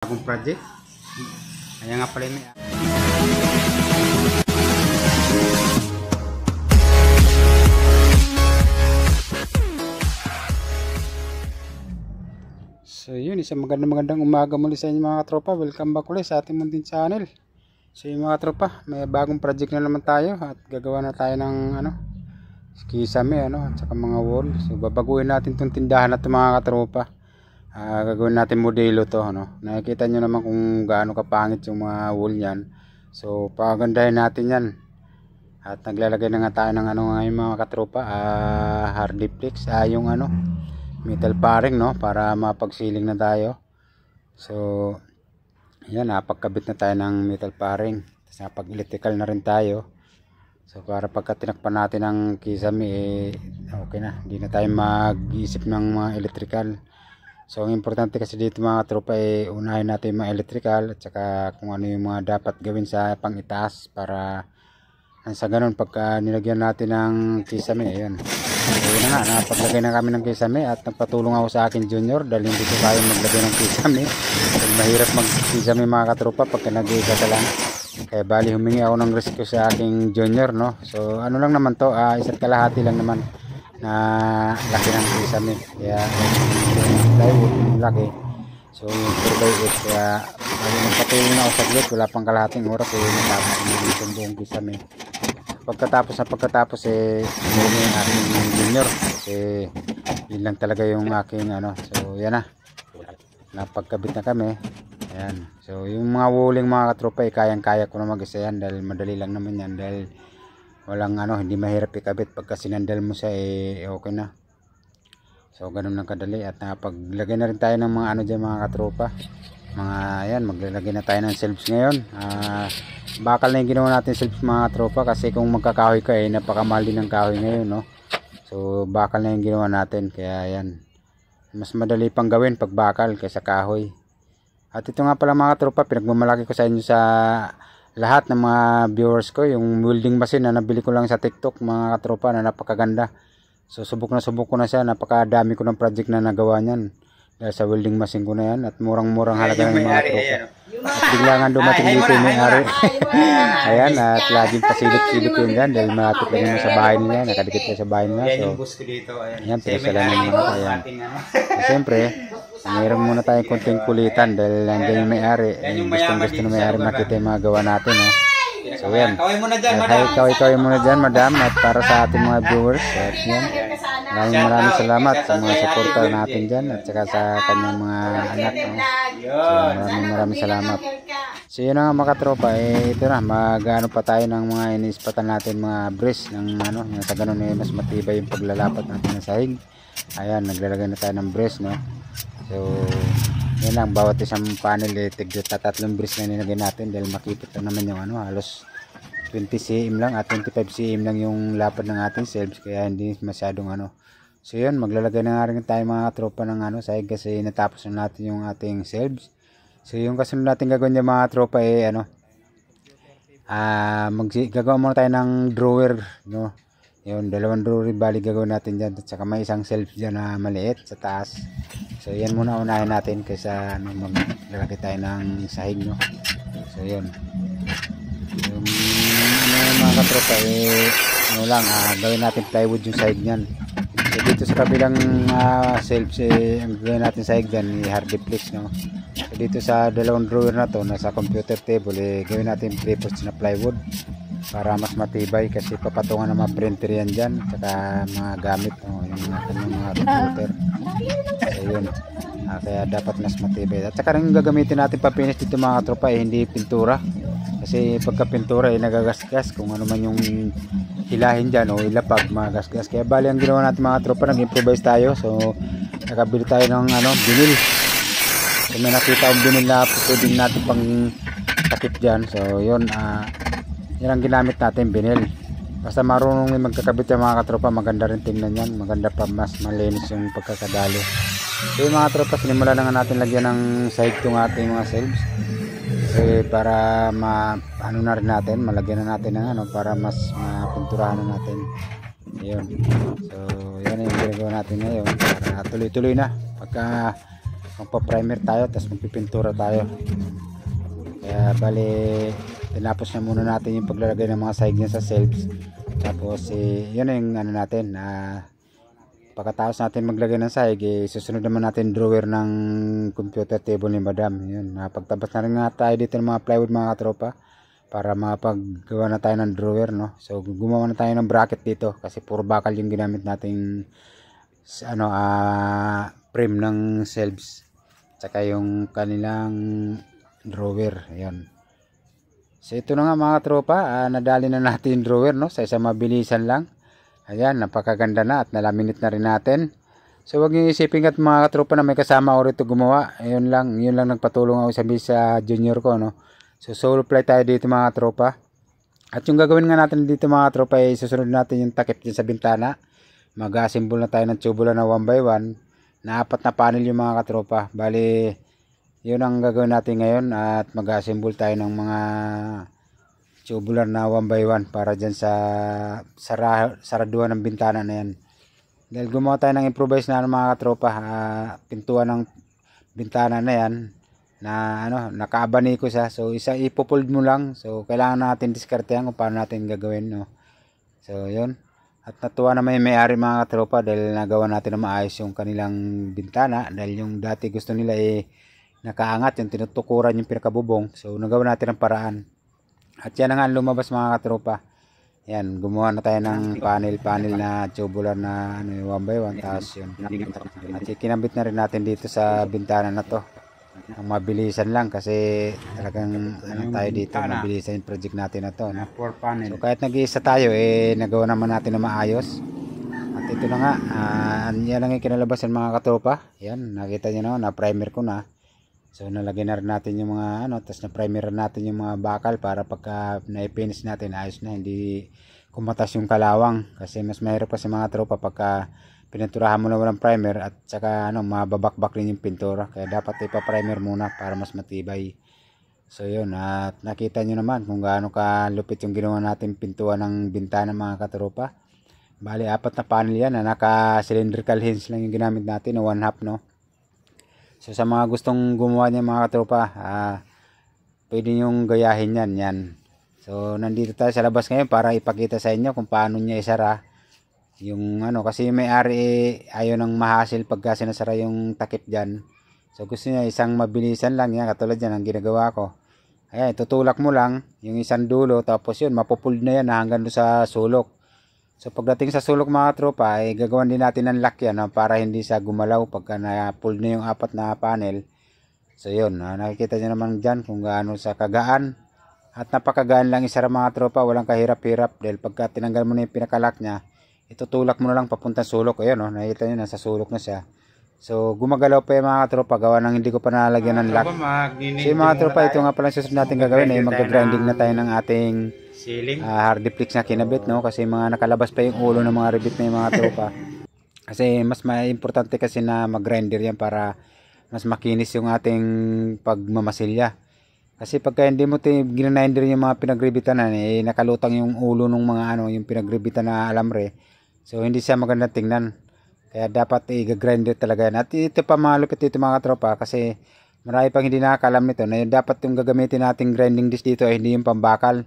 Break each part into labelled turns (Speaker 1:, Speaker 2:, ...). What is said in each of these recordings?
Speaker 1: Bagong project. Kaya nga pala may So yun, isang magandang umaga muli sa inyo mga katropa. Welcome back ulit sa ating munting channel. So yun mga katropa, may bagong project na naman tayo at gagawa na tayo ng kisame at saka mga wall. So babaguhin natin tong tindahan na ito mga katropa. Gagawin natin modelo to, nakikita nyo naman kung gaano kapangit yung mga wall nyan. So pagandahin natin yan at naglalagay na nga tayo ng ngayon mga katropa, hardiplex, yung metal paring para mapagsiling na tayo. So yan, napagkabit na tayo ng metal paring, tapos napag electrical na rin tayo. So para pagka tinakpan natin ng kisame okay na, hindi na tayo mag-iisip ng mga electrical. So ang importante kasi dito mga tropa unahin natin yung mga electrical at saka kung ano yung mga dapat gawin sa pang-itaas para sa ganun pagka nilagyan natin ng kisame. Ayan, so yun na nga, napaglagay na kami ng kisame at nagpatulong ako sa akin junior dahil hindi ko kaya maglagay ng kisame. Dahil mahirap mag-kisame mga katropa pagka nag-iisa ka lang. Kaya bali humingi ako ng rescue sa aking junior, so ano lang naman to, isa't kalahati lang naman na laki ng kisame. Kaya plywood yung laki, so yung 4x8, kaya bali nagpatulong ako sa glit, wala pang kalahating oras natapos yung buong kisame. Pagkatapos humingi yung aking junior kasi yun lang talaga yung aking so yan na, napagkabit na kami. Ayan. So yung mga walling mga katropa kayang-kaya ko na mag-isa yan dahil madali lang naman yan, dahil walang hindi mahirap ikabit. Pagka sinandal mo siya okay na. So ganun lang kadali at napaglagay na rin tayo ng mga dyan mga katropa. Maglalagay na tayo ng shelves ngayon. Bakal na yung ginawa natin shelves mga katropa kasi kung magkakahoy ka napakamahal din ng kahoy ngayon, So bakal na yung ginawa natin, kaya yan, mas madali pang gawin pag bakal kaysa kahoy. At ito nga pala mga katropa, pinagmamalaki ko sa inyo sa lahat ng mga viewers ko yung welding machine na nabili ko lang sa TikTok mga katropa, na napakaganda. So subok ko na siya, napakadami ko ng project na nagawa niyan dahil sa welding machine ko na yan, at murang halaga ng mga katropa. At bigla nga dumating dito yung may-ari. Ayan, at laging pasilip-silip yun dyan dahil malapit lang yun sa bahay nila, nakadikit lang sa bahay nila. So ayan, pinasalanan naman ako. Ayan, so siyempre mayroon muna tayong konting kulitan dahil nandiyan yung may-ari. Gustong-gusto ng may-ari makita yung mga gawa natin. So yan, kaway muna dyan madam, at para sa ating mga viewers. At yan, maraming salamat sa mga supporter natin dyan at saka sa kanyang mga anak. So maraming salamat. So yun nga mga katropa, ito na, mag-ano pa tayo ng mga iniispatan natin mga brace ng sa ganun mas matibay yung paglalapat natin ng sahig. Ayan, naglalagay na tayo ng brace, So yan lang, bawat isang panel tatlong brace na nilagay natin dahil makipit lang naman yung halos 20 cm lang at 25 cm lang yung lapad ng ating shelves, kaya hindi masyadong So yun, maglalagay na nga rin tayo mga tropa ng sahig kasi natapos na natin yung ating shelves. So yung kasunod natin gagawin yung mga tropa gagawa muna tayo ng drawer, Yun, dalawang drawer bali gagawin natin dyan, at saka may isang shelf dyan na maliit sa taas. So yan muna unahin natin kaysa maglalagay tayo ng sahig, So yun, yung mga katropa gawin natin plywood yung sahig nyan. So dito sa kabilang shelves ang gawin natin sahig dyan hardiplex, So dito sa dalawang drawer na to, nasa computer table gawin natin pre-post na plywood para mas matibay kasi papatungan ng mga printer yan dyan, saka mga gamit, yung mga computer. So yun, kaya dapat mas matibay. At saka rin gagamitin natin pa-finish dito mga tropa hindi pintura, kasi pagka pintura nagagasgas kung ano man yung hilahin dyan o ilapag, magasgas. Kaya bali ang ginawa natin mga tropa, nag-improvise tayo. So nakabili tayo ng binil. Kung may nakita ang binil na pwedeng natin pang takip dyan, so yun, yan ang ginamit natin, binil. Basta marunong magkakabit yung mga katropa, maganda rin tingnan yan, maganda pa, mas malinis yung pagkakadali. So yung mga tropa, sinimulan na nga natin lagyan ng sahig itong ating mga shelves kasi para na rin natin, malagyan na natin ng para mas mapinturahan na natin. Yun, so yan yung ginagawa natin ngayon para tuloy-tuloy na. Pagka magpa-primer tayo, tapos magpipintura tayo. Kaya bali tinapos na muna natin yung paglalagay ng mga sahig niya sa shelves. Tapos yun yung ano natin, pagkatapos natin maglagay ng sahig, susunod naman natin drawer ng computer table ni Madam. Yun, pagtabas na rin nga tayo dito ng mga plywood mga katropa para mapaggawa na tayo ng drawer, no. So gumawa na tayo ng bracket dito kasi puro bakal yung ginamit nating frame ng shelves tsaka yung kanilang drawer. Ayan. So ito na nga mga tropa, nadali na natin yung drawer, no, sa isang mabilisan lang. Ayan, napakaganda na at nalaminate na rin natin. So wag niyo isipin at mga tropa na may kasama ako rito gumawa. Ayun lang, yun lang nagpatulong ako sa junior ko, no. So solo fly tayo dito mga tropa. At yung gagawin nga natin dito mga tropa ay susunod natin yung takip din sa bintana. Mag-assemble na tayo ng tubular na 1x1 na 4 na panel yung mga katropa. Bali yun ang gagawin natin ngayon at mag-assemble tayo ng mga tubular na 1x1 para dyan sa saraduhan ng bintana na yan. Dahil gumawa tayo ng improvise na mga katropa, pintuan ng bintana na yan na naka-abaniko siya. So isa ipopold mo lang. So kailangan natin diskartehan kung paano natin gagawin, no. So yun. At natuwa naman yung may-ari mga katropa dahil nagawa natin na maayos yung kanilang bintana. Dahil yung dati gusto nila nakaangat, yung tinutukuran yung pinakabubong. So nagawa natin ang paraan. At yan na nga lumabas mga katropa. Yan, gumawa na tayo ng panel na tubular na 1x1. Tapos yun. At kinabit na rin natin dito sa bintana na to. Ang mabilisan lang kasi talagang tayo dito, mabilisan yung project natin na to, no? So kahit nag-iisa tayo, nagawa naman natin na maayos. At ito na nga, yan ang ikinalabasan mga katropa. Yan, nakita nyo na primer ko na. So nalagyan na rin natin yung mga tapos na primer natin yung mga bakal para pagka na-finish natin, ayos na, hindi kumatas yung kalawang. Kasi mas mahirap pa sa mga tropa pagka pininturahan mo na walang primer at saka mababakbak rin yung pintura. Kaya dapat ipa-primer muna para mas matibay. So yun, at nakita nyo naman kung gaano kalupit yung ginawa natin pintuan ng bintana mga katropa. Bali 4 na panel yan na naka-cylindrical hinge lang yung ginamit natin na 1/2, no. So sa mga gustong gumawa niya mga katropa, pwede nyong gayahin yan. So nandito tayo sa labas ngayon para ipakita sa inyo kung paano niya isara yung kasi yung may-ari ayaw nang mahasil pagka sinasara yung takip dyan. So gusto niya isang mabilisan lang yan, katulad yan ang ginagawa ko. Ayan, tutulak mo lang yung isang dulo, tapos yun mapupuld na yan hanggang doon sa sulok. So pagdating sa sulok mga tropa, gagawan din natin ng lock yan, para hindi sa gumalaw pagka na-pulled na yung 4 na panel. So yun, nakikita nyo naman dyan kung gaano sa kagaan. At napakagaan lang isara mga tropa, walang kahirap-hirap. Dahil pagka tinanggal mo na yung pinakalock nya, itutulak mo na lang papunta sulok. Ayan, nakikita nyo nasa sulok na siya. So gumagalaw pa yung mga tropa, gawa ng hindi ko pa nalagyan ng lock. So yung mga tropa, ito nga pala susunod natin gagawin, mag-grinding na tayo ng ating hardiplex na kinabit, no? Kasi mga nakalabas pa yung ulo ng mga ribit na yung mga tropa. Kasi mas importante kasi na mag-grinder yan para mas makinis yung ating pagmamasilya. Kasi pagka hindi mo ginaninder yung mga pinagribitan na, nakalutang yung ulo ng mga yung pinagribitan na alambre. So hindi siya maganda tingnan. Kaya dapat i-grinder talaga yan. At ito pa malupit dito mga tropa, kasi marami pang hindi nakakalam nito na dapat yung gagamitin nating grinding disc dito ay hindi yung pambakal.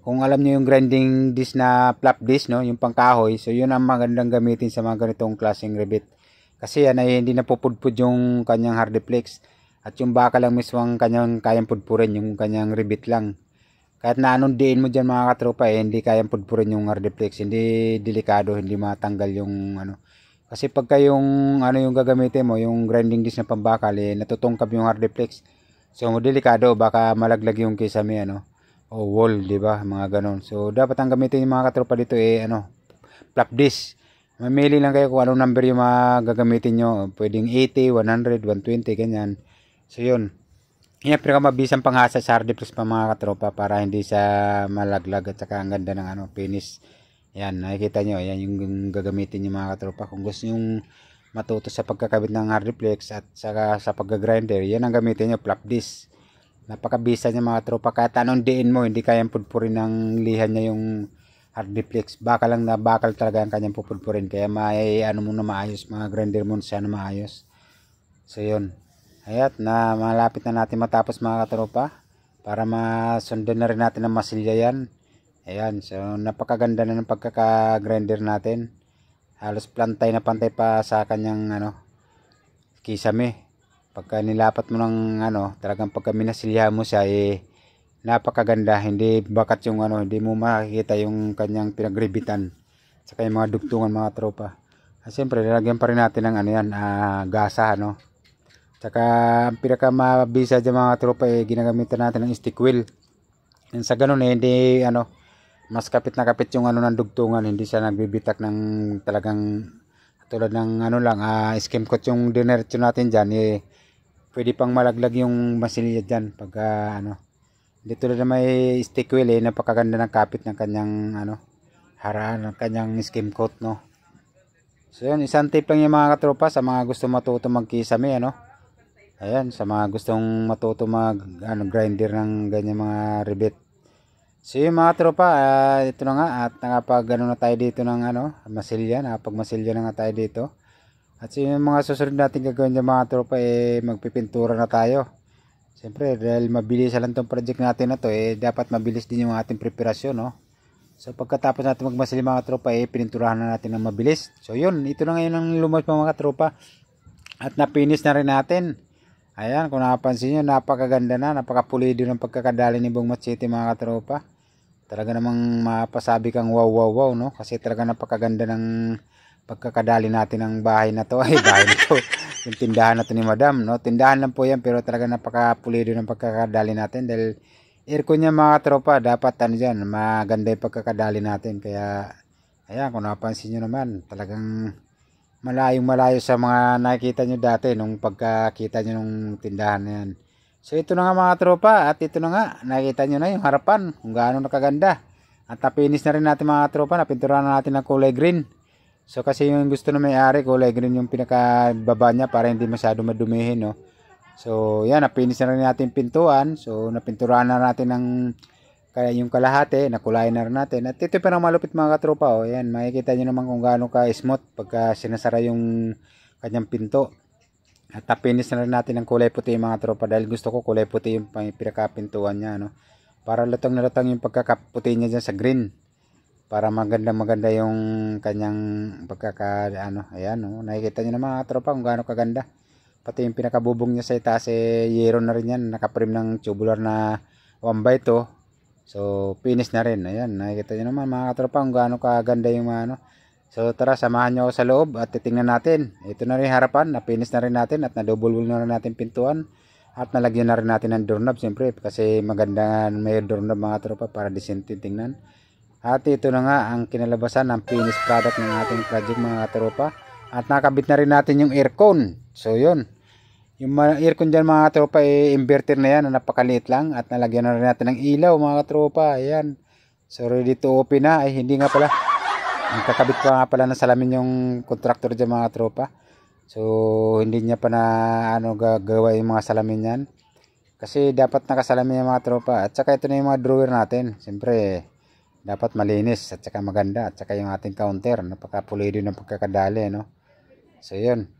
Speaker 1: Kung alam niyo yung grinding disc na flap disc, no, yung pangkahoy, so yun ang magandang gamitin sa mga ganitong klaseng ribit. Kasi yan ay hindi napupudpud yung kanyang hardiplex. At yung bakal lang mismo ang kanyang kayang pudpurin, yung kanyang ribit lang. Kahit na anong diin mo dyan mga katropa, hindi kayang pudpurin yung hardiplex. Hindi delikado, hindi matanggal yung Kasi pagka yung yung gagamitin mo, yung grinding disc na pambakal, natutungkab yung hardiplex. So delikado, baka malaglag yung kisame o wall, di ba? Mga ganon. So dapat ang gamitin yung mga katropa dito flap disc. Mamili lang kayo kung anong number yung gagamitin nyo. Pwedeng 80, 100, 120, ganyan. So yun. Yan pinakamabisang panghasa sa hardiplex pa mga katropa para hindi sa malaglag at saka ang ganda ng finish. Yan, nakikita nyo, yan yung gagamitin nyo mga katropa. Kung gusto nyo matuto sa pagkakabit ng hardiplex at saka sa pagka-grinder, yan ang gamitin nyo, flap disc. Napakabisa niya mga tropa, kahit anong diin mo, hindi kayang pudpurin ng lihan niya yung hardiplex. Bakal lang na bakal talaga ang kanyang pupudpurin. Kaya mo na maayos, mga grinder mo sana maayos. So yun. Ayan, na malapit na natin matapos mga katropa. Para masundan na rin natin ang masilya yan. Ayan, so napakaganda na ng pagkaka-grinder natin. Halos pantay na pantay pa sa kanyang kisame. Pagka nilapat mo ng talagang pagka minasilya mo siya, napakaganda. Hindi bakat yung hindi mo makikita yung kanyang pinagribitan. Saka yung mga dugtungan mga tropa. At siyempre, lalagyan pa rin natin ng gasa, Saka ang pinakamabisa dyan mga tropa, ginagamitan natin ng stick wheel. And sa ganun hindi mas kapit na kapit yung ng dugtungan, hindi siya nagbibitak ng talagang tulad ng skim coat yung dinerecho natin dyan, pwede pang malaglag yung masilya dyan pagka hindi tulad na may stick wheel, napakaganda ng kapit ng kanyang haraan ng kanyang skim coat, So yun, isang tip lang yung mga katropa sa mga gusto matuto magkisame, ayan, sa mga gustong matuto grinder ng ganyan mga rivet. So yung mga tropa, ito na nga, at nakapag na tayo dito ng masilya, nakapag-masilya na nga tayo dito. At so yung mga susunod natin gagawin dyan mga tropa, magpipintura na tayo. Siyempre, dahil mabilis lang itong project natin na to, dapat mabilis din yung ating preparasyon, So pagkatapos natin magmasilya mga tropa, pininturahan na natin ng mabilis. So yun, ito na ngayon ang lumos mga tropa. At napinis na rin natin. Ayan, kung nakapansin nyo, napakaganda na, napakapulido ng pagkakadali ni Bong Machete mga katropa. Talaga namang mapasabi kang wow wow wow, Kasi talaga napakaganda ng pagkakadali natin ng bahay na to. Ay, bahay na to. Yung tindahan na to ni Madam, Tindahan lang po yan, pero talaga napakapulido ng pagkakadali natin. Dahil aircon niya mga katropa, dapat dyan, maganda yung pagkakadali natin. Kaya, ayan, kung napansin nyo naman, talagang malayo sa mga nakikita nyo dati nung pagkakita nyo nung tindahan na yan. So ito na nga mga tropa, at ito na nga, nakikita nyo na yung harapan kung gaano nakaganda. At napinis na rin natin mga tropa, napinturahan na natin ng kulay green. So kasi yung gusto na may-ari, kulay green yung pinakababa niya para hindi masyado madumihin, So yan, napinis na rin natin pintuan. So napinturahan na natin ng yung kalahati, nakulayan na rin natin. At ito pa ng malupit mga katropa, Yan, makikita nyo naman kung gaano ka smooth pagka sinasara yung kanyang pinto. At napinis na rin natin ng kulay puti mga tropa, dahil gusto ko kulay puti yung pinakapintuan niya, Para lutang na lutang yung pagkakaputi niya dyan sa green. Para maganda yung kanyang ayan, Nakikita nyo naman mga tropa kung gaano kaganda. Pati yung pinakabubong niya sa itaas, yero na rin yan, nakaprim ng tubular na 1x2. So finish na rin. Ayan, nakikita nyo naman mga katropa kung gaano kaganda yung So tara, samahan nyo ako sa loob at titingnan natin. Ito na rin harapan, na-finish na rin natin at na-double wall na rin natin pintuan. At nalagyan na rin natin ng doorknob siyempre, kasi maganda may doorknob mga tropa para decent tingnan. At ito na nga ang kinalabasan ng finished product ng ating project mga tropa. At nakabit na rin natin yung aircon. So yun, yung aircon dyan mga tropa, inverter na yan, napakaliit lang. At nalagyan na rin natin ng ilaw mga tropa. Ayan, so ready to open na. Ay hindi nga pala, kakabit pa nga pala ng salamin yung contractor dyan mga tropa. So hindi niya pa na gagawa yung mga salamin yan, kasi dapat nakasalamin yung mga tropa. At saka ito na yung mga drawer natin, siyempre dapat malinis at saka maganda. At saka yung ating counter, napakapulido ng pagkakadali, So yun.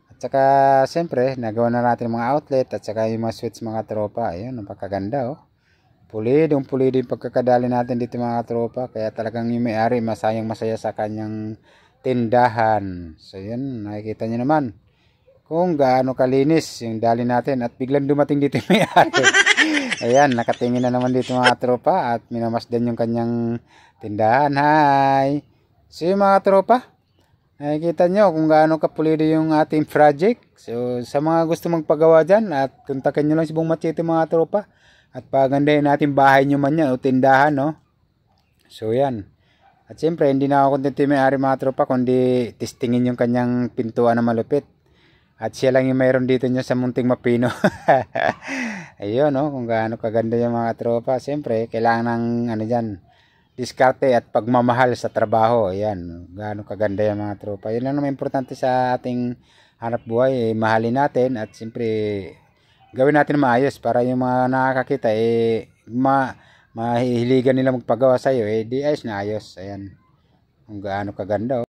Speaker 1: At saka siyempre nagawa na natin mga outlet at saka yung mga switch mga tropa. Ayun, napakaganda, pulido yung pagkakadali natin dito mga tropa. Kaya talagang yung may-ari masaya sa kanyang tindahan. So yun, nakikita nyo naman kung gaano kalinis yung dali natin. At biglang dumating dito yung may-ari. Ayan, nakatingin na naman dito mga tropa at minamasdan yung kanyang tindahan. Hi! So yung mga tropa, nakikita nyo kung gaano kapulido yung ating project. So sa mga gusto magpagawa dyan, at kontakin nyo lang si Bong Machete mga tropa. At pagandahin natin bahay nyo man yan o tindahan, So yan. At siyempre hindi na ako kundi may-ari mga tropa, kundi testingin yung kanyang pintuan na malupit. At siya lang yung mayroon dito niya sa munting mapino. Ayun, kung gaano kaganda yung mga tropa. Siyempre kailangan ng dyan, diskarte at pagmamahal sa trabaho. Ayan, gaano kaganda yung mga tropa. Yun lang naman importante sa ating hanap buhay, mahalin natin at siyempre gawin natin maayos para yung mga nakakakita mahihiligan nila magpagawa sa iyo, di ayos na ayos. Ayan, kung gaano kaganda,